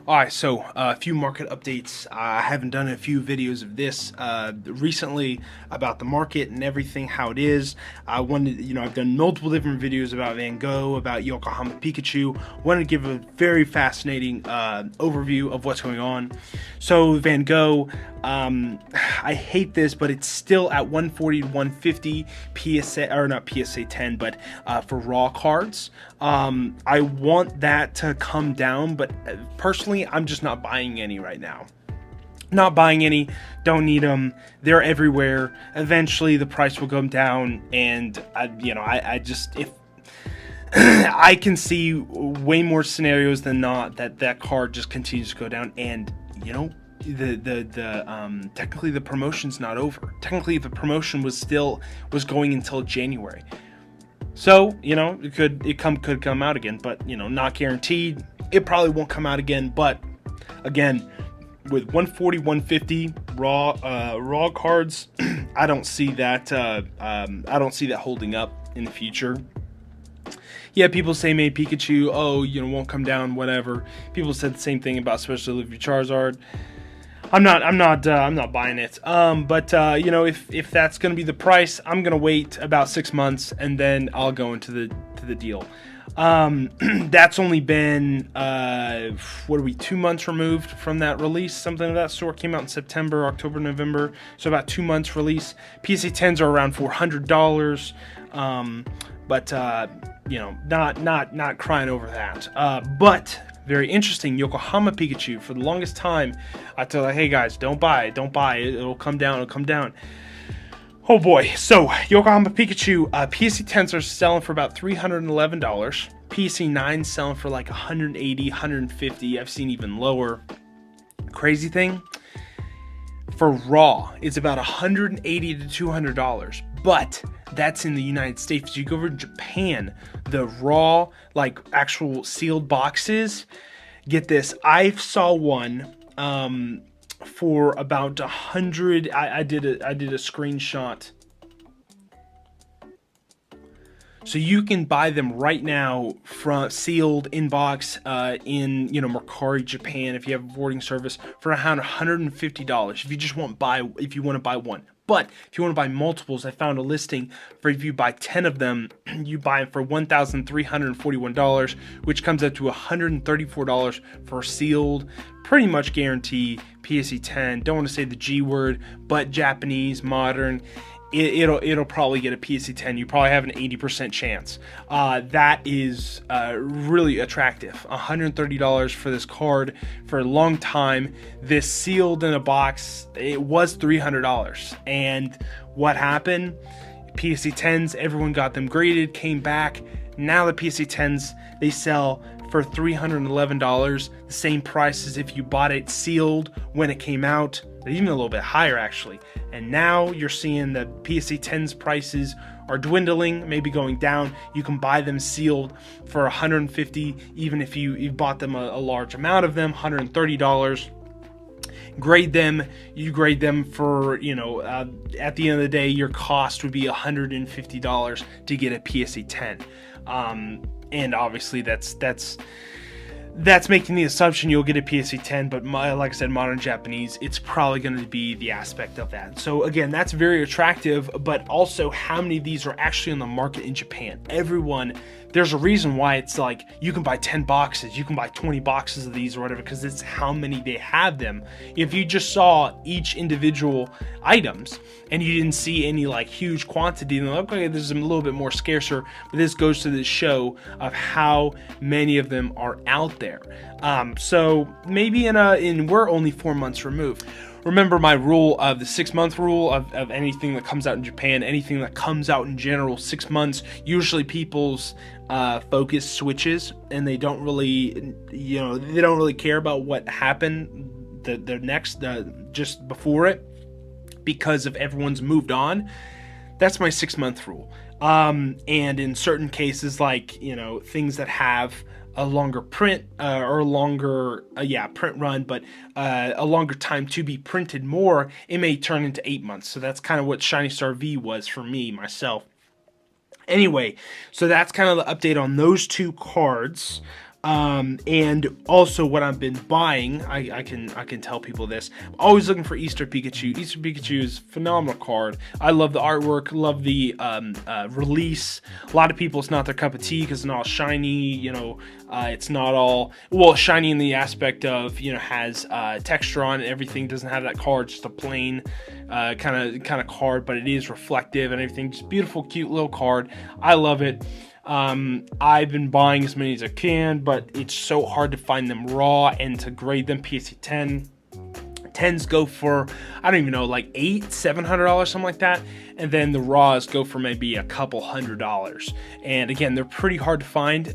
Alright, so a few market updates. I haven't done a few videos of this recently about the market and everything, how it is. I wanted, I've done multiple different videos about Van Gogh, about Yokohama Pikachu. Wanted to give a very fascinating overview of what's going on. So Van Gogh, I hate this, but it's still at 140 to 150 PSA, or not PSA 10, but for raw cards. I want that to come down, but personally, I'm just not buying any right now. Not buying any, don't need them. They're everywhere. Eventually, the price will come down, and I just, if I can see way more scenarios than not that card just continues to go down, and technically the promotion's not over. Technically, the promotion was going until January. So, it could come out again, but not guaranteed. It probably won't come out again, but again, with 140, 150 raw cards, I don't see that holding up in the future. Yeah, people say maybe Pikachu, won't come down, whatever. People said the same thing about Special Delivery Charizard. I'm not buying it. If that's gonna be the price, I'm gonna wait about 6 months and then I'll go into the deal. That's only been 2 months removed from that release. Something of that sort came out in September, October, November. So about 2 months release. PSA 10s are around $400. Not crying over that. But very interesting. Yokohama Pikachu. For the longest time, I told hey guys, don't buy it. It'll come down. Oh boy. So Yokohama Pikachu, PSA 10s are selling for about $311. PSA 9s selling for like $180, $150. I've seen even lower. Crazy thing, for raw, it's about $180 to $200. But that's in the United States. If you go over to Japan, the raw, like actual sealed boxes, get this, I saw one for about 100. I did a screenshot. So you can buy them right now from sealed in box in Mercari, Japan, if you have a boarding service, for around $150 if you want to buy one. But if you want to buy multiples, I found a listing for if you buy 10 of them, you buy them for $1,341, which comes out to $134 for sealed, pretty much guarantee PSA 10. Don't want to say the G word, but Japanese, modern. It'll probably get a PSA 10. You probably have an 80% chance. That is really attractive. $130 for this card for a long time. This sealed in a box, it was $300. And what happened? PSA 10s, everyone got them graded, came back. Now the PSA 10s, they sell for $311, the same price as if you bought it sealed when it came out, even a little bit higher actually. And now you're seeing the PSA 10s prices are dwindling, maybe going down. You can buy them sealed for $150, even if you bought them a large amount of them, $130. You grade them for, at the end of the day, your cost would be $150 to get a PSA 10. And obviously that's making the assumption you'll get a PSA 10, but like I said, modern Japanese, it's probably going to be the aspect of that. So again, that's very attractive, but also how many of these are actually on the market in Japan? There's a reason why it's like you can buy 10 boxes, you can buy 20 boxes of these or whatever, because it's how many they have them. If you just saw each individual items and you didn't see any like huge quantity, then okay, this is a little bit more scarcer, but this goes to the show of how many of them are out there. So maybe we're only 4 months removed. Remember my rule of the 6-month rule of anything that comes out in Japan, anything that comes out in general, 6 months. Usually people's focus switches, and they don't really care about what happened the next just before it, because if everyone's moved on. That's my 6-month rule. And in certain cases, like things that have a longer print print run, but a longer time to be printed more, it may turn into 8 months. So that's kind of what Shiny Star V was for myself. Anyway, so that's kind of the update on those two cards. And also what I've been buying, I can tell people this. I'm always looking for Easter Pikachu. Easter Pikachu is a phenomenal card. I love the artwork, love the release. A lot of people, it's not their cup of tea because it's not all shiny. You know, it's not all, well, shiny in the aspect of, you know, has texture on it. Everything doesn't have that card, just a plain kind of card, but it is reflective and everything. Just beautiful, cute little card. I love it. I've been buying as many as I can, but it's so hard to find them raw and to grade them. PSA 10s go for, I don't even know, like $700, something like that, and then the raws go for maybe a couple $100. And again, they're pretty hard to find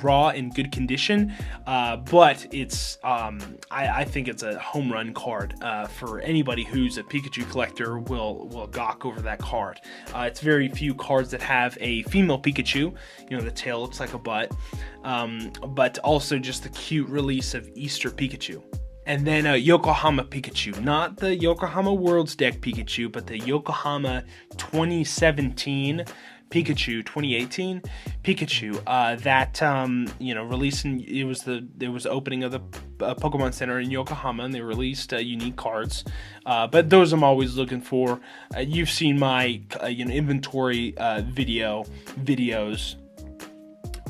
raw in good condition, but it's I think it's a home run card for anybody who's a Pikachu collector. Will gawk over that card. It's very few cards that have a female Pikachu. You know, the tail looks like a butt, but also just the cute release of Easter Pikachu. And then Yokohama Pikachu, not the Yokohama Worlds deck Pikachu, but the Yokohama 2017 Pikachu, 2018 Pikachu. That you know, releasing, it was the opening of the Pokemon Center in Yokohama, and they released unique cards. But those I'm always looking for. You've seen my you know, inventory videos.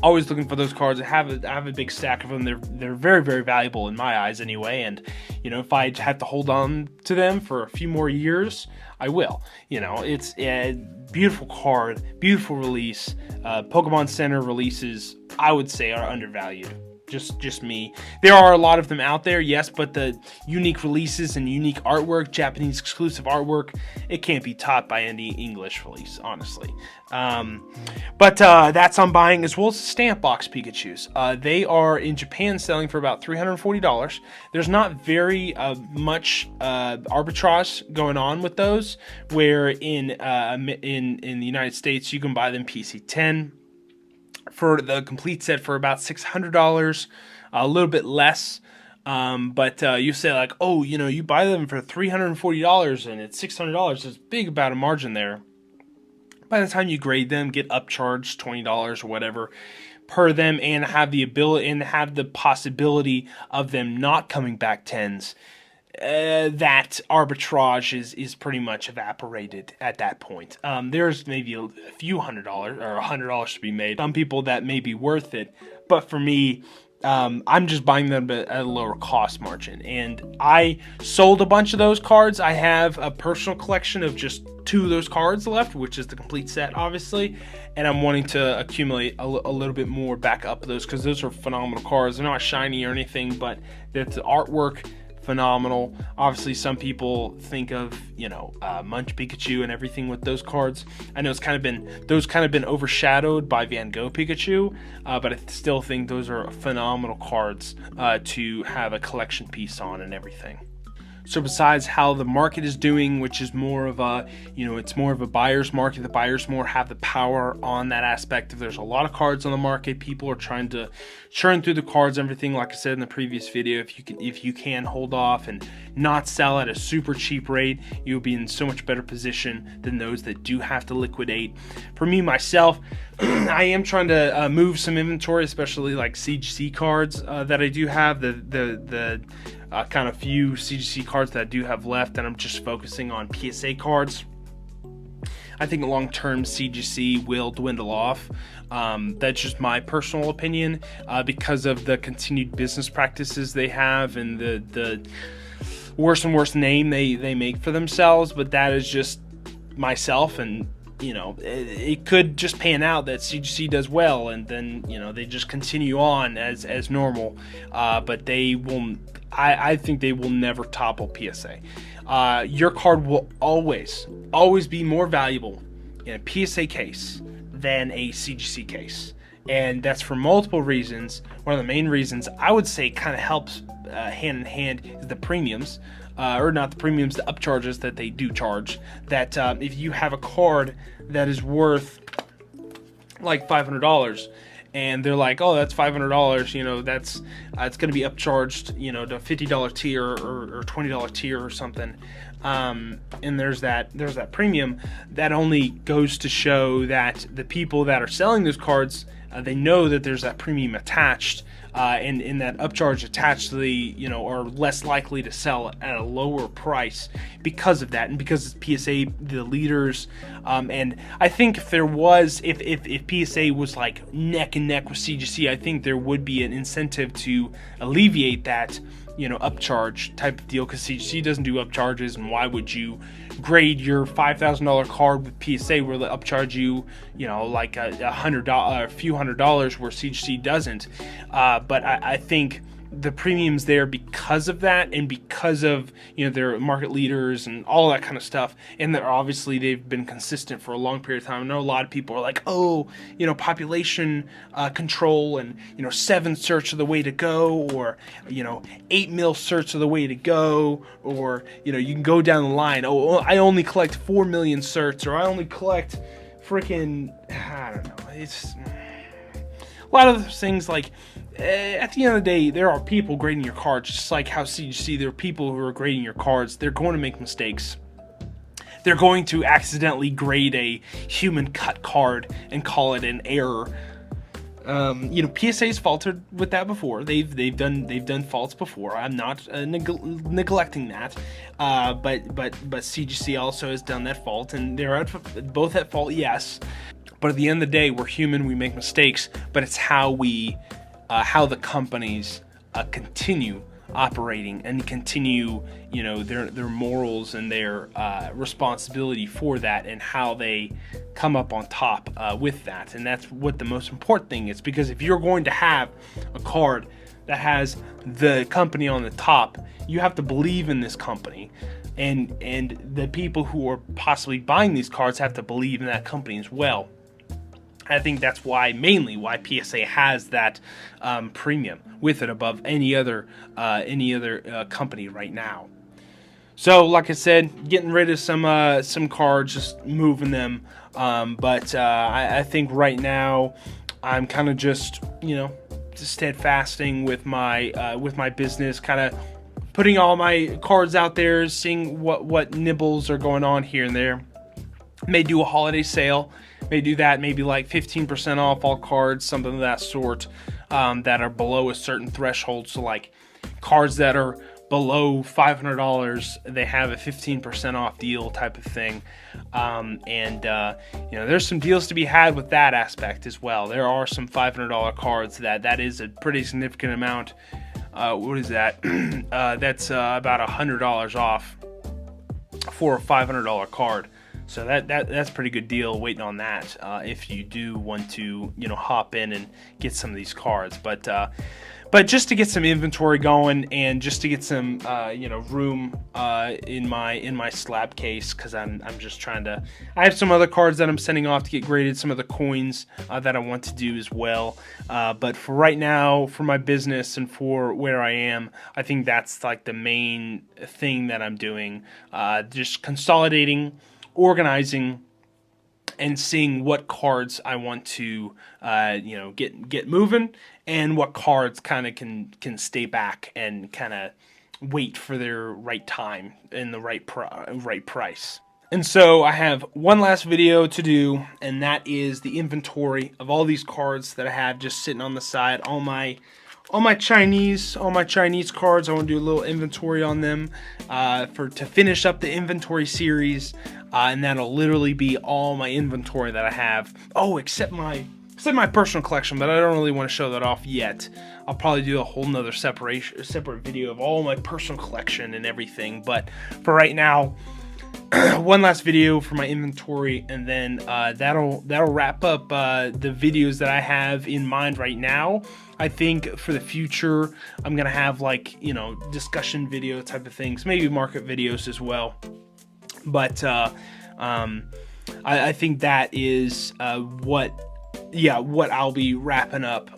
Always looking for those cards. I have a big stack of them. They're very, very valuable in my eyes anyway. And you know, if I have to hold on to them for a few more years, I will. You know, it's a beautiful card, beautiful release. Pokemon Center releases, I would say, are undervalued. Just me. There are a lot of them out there, yes, but the unique releases and unique artwork, Japanese exclusive artwork, it can't be topped by any English release, honestly. But that's on buying, as well as stamp box Pikachus. They are in Japan selling for about $340. There's not very much arbitrage going on with those, where in the United States you can buy them PSA 10 for the complete set for about $600, a little bit less. But you say like, oh, you know, you buy them for $340 and it's $600. There's big about a margin there. By the time you grade them, get upcharged $20 or whatever per them, and have the ability and have the possibility of them not coming back 10s. That arbitrage is pretty much evaporated at that point. There's maybe a few $100 or $100 to be made. Some people that may be worth it, but for me, I'm just buying them at a lower cost margin. And I sold a bunch of those cards. I have a personal collection of just 2 of those cards left, which is the complete set, obviously. And I'm wanting to accumulate a little bit more back up those, because those are phenomenal cards. They're not shiny or anything, but the artwork, phenomenal. Obviously, some people think of, you know, Munch Pikachu and everything with those cards. I know it's kind of been overshadowed by Van Gogh Pikachu, but I still think those are phenomenal cards to have a collection piece on and everything. So besides how the market is doing, which is more of a, you know, it's more of a buyer's market. The buyers more have the power on that aspect. If there's a lot of cards on the market, people are trying to churn through the cards, everything. Like I said in the previous video, if you can hold off and not sell at a super cheap rate, you'll be in so much better position than those that do have to liquidate. For me, myself, I am trying to move some inventory, especially like CGC cards that I do have. The kind of few CGC cards that I do have left, and I'm just focusing on PSA cards. I think long-term CGC will dwindle off. That's just my personal opinion, because of the continued business practices they have and the worse and worse name they make for themselves. But that is just myself, and you know, it could just pan out that CGC does well, and then, you know, they just continue on as normal. But they will, I think they will never topple PSA. Your card will always be more valuable in a PSA case than a CGC case. And that's for multiple reasons. One of the main reasons I would say kind of helps hand in hand is the premiums. Or not the premiums, the upcharges that they do charge. That if you have a card that is worth like $500, and they're like, oh, that's $500, you know, that's it's going to be upcharged, you know, to $50 tier or $20 tier or something. And there's that premium. That only goes to show that the people that are selling those cards, they know that there's that premium attached, and that upcharge attached to the, you know, are less likely to sell at a lower price because of that, and because it's PSA, the leaders. And I think if there was, if PSA was like neck and neck with CGC, I think there would be an incentive to alleviate that, you know, upcharge type of deal, because CGC doesn't do upcharges, and why would you grade your $5,000 card with PSA where they upcharge you, you know, like a few $100s where CGC doesn't. But I think the premium's there because of that, and because of, you know, their market leaders and all that kind of stuff, and they're obviously, they've been consistent for a long period of time. I know a lot of people are like, oh, you know, population control, and, you know, 7 certs are the way to go, or, you know, 8 mil certs are the way to go, or, you know, you can go down the line. Oh, I only collect 4 million certs, or I only collect freaking, I don't know, it's a lot of those things. Like, at the end of the day, there are people grading your cards, just like how CGC, there are people who are grading your cards. They're going to make mistakes. They're going to accidentally grade a human cut card and call it an error. You know, PSA's faltered with that before. They've done faults before. I'm not neglecting that. But CGC also has done that fault, and they're both at fault, yes. But at the end of the day, we're human. We make mistakes. But it's how the companies continue operating and continue, you know, their morals and their responsibility for that, and how they come up on top with that. And that's what the most important thing is, because if you're going to have a card that has the company on the top, you have to believe in this company, and the people who are possibly buying these cards have to believe in that company as well. I think that's mainly why PSA has that premium with it above any other company right now. So, like I said, getting rid of some cards, just moving them. But I think right now I'm kind of just, you know, steadfasting with my business, kind of putting all my cards out there, seeing what nibbles are going on here and there. May do a holiday sale. May do that, maybe like 15% off all cards, something of that sort, that are below a certain threshold. So like cards that are below $500, they have a 15% off deal type of thing. You know, there's some deals to be had with that aspect as well. There are some $500 cards that is a pretty significant amount. What is that? That's about $100 off for a $500 card. So that's a pretty good deal waiting on that, if you do want to, you know, hop in and get some of these cards. But just to get some inventory going, and just to get some you know, room in my slab case, because I'm just trying to, I have some other cards that I'm sending off to get graded, some of the coins that I want to do as well. But for right now, for my business and for where I am, I think that's like the main thing that I'm doing, just consolidating, organizing, and seeing what cards I want to you know, get moving, and what cards kind of can stay back and kind of wait for their right time and the right price. And so I have one last video to do, and that is the inventory of all these cards that I have just sitting on the side, all my Chinese cards. I want to do a little inventory on them to finish up the inventory series, and that'll literally be all my inventory that I have. Oh, except my personal collection, but I don't really want to show that off yet. I'll probably do a whole nother separate video of all my personal collection and everything. But for right now, one last video for my inventory, and then that'll wrap up the videos that I have in mind right now. I think for the future, I'm gonna have, like, you know, discussion video type of things, maybe market videos as well. But I think that is what I'll be wrapping up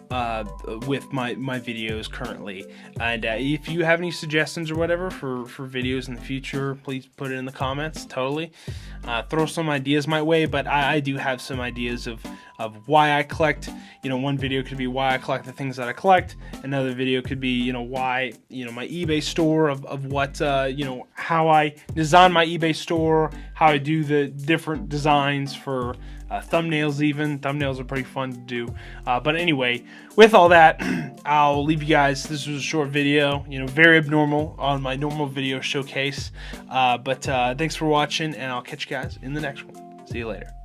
with my videos currently. And if you have any suggestions or whatever for videos in the future, please put it in the comments. Totally throw some ideas my way. But I do have some ideas of why I collect. You know, one video could be why I collect the things that I collect. Another video could be, you know, why, you know, my eBay store of what, you know, how I design my eBay store, how I do the different designs for thumbnails even. Thumbnails are pretty fun to do. But anyway, with all that, I'll leave you guys. This was a short video, you know, very abnormal on my normal video showcase. But thanks for watching, and I'll catch you guys in the next one. See you later.